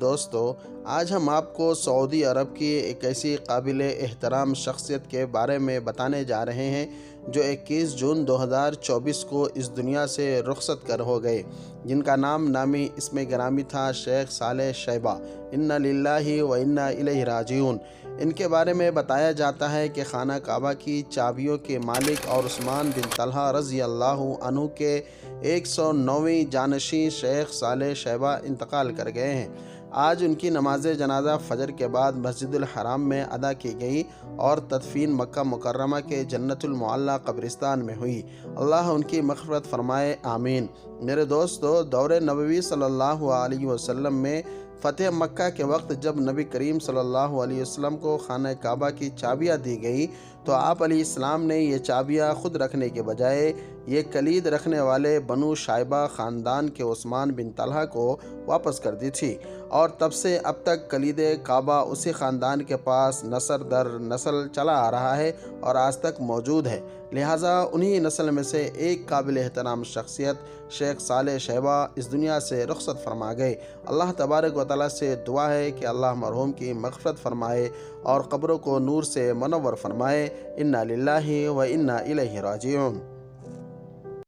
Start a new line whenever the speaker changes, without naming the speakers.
دوستو، آج ہم آپ کو سعودی عرب کی ایک ایسی قابل احترام شخصیت کے بارے میں بتانے جا رہے ہیں جو 21 جون 2024 کو اس دنیا سے رخصت کر ہو گئے، جن کا نامی اسم گرامی تھا شیخ صالح شیبہ۔ انا للہ و انا الیہ راجعون۔ ان کے بارے میں بتایا جاتا ہے کہ خانہ کعبہ کی چابیوں کے مالک اور عثمان بن طلحہ رضی اللہ عنہ کے 109ویں جانشین شیخ صالح شیبہ انتقال کر گئے ہیں۔ آج ان کی نماز جنازہ فجر کے بعد مسجد الحرام میں ادا کی گئی اور تدفین مکہ مکرمہ کے جنت المعلیٰ قبرستان میں ہوئی۔ اللہ ان کی مغفرت فرمائے، آمین۔ میرے دوستو، دور نبوی صلی اللہ علیہ وسلم میں فتح مکہ کے وقت جب نبی کریم صلی اللہ علیہ وسلم کو خانہ کعبہ کی چابیاں دی گئی تو آپ علیہ السلام نے یہ چابیاں خود رکھنے کے بجائے یہ کلید رکھنے والے بنو شائبہ خاندان کے عثمان بن طلحہ کو واپس کر دی تھی، اور تب سے اب تک کلید کعبہ اسی خاندان کے پاس نسل در نسل چلا آ رہا ہے اور آج تک موجود ہے۔ لہٰذا انہی نسل میں سے ایک قابل احترام شخصیت شیخ صالح شیبہ اس دنیا سے رخصت فرما گئے۔ اللہ تبارک و تعالیٰ سے دعا ہے کہ اللہ مرحوم کی مغفرت فرمائے اور قبروں کو نور سے منور فرمائے۔ انا للہ و انا الیہ راجعون۔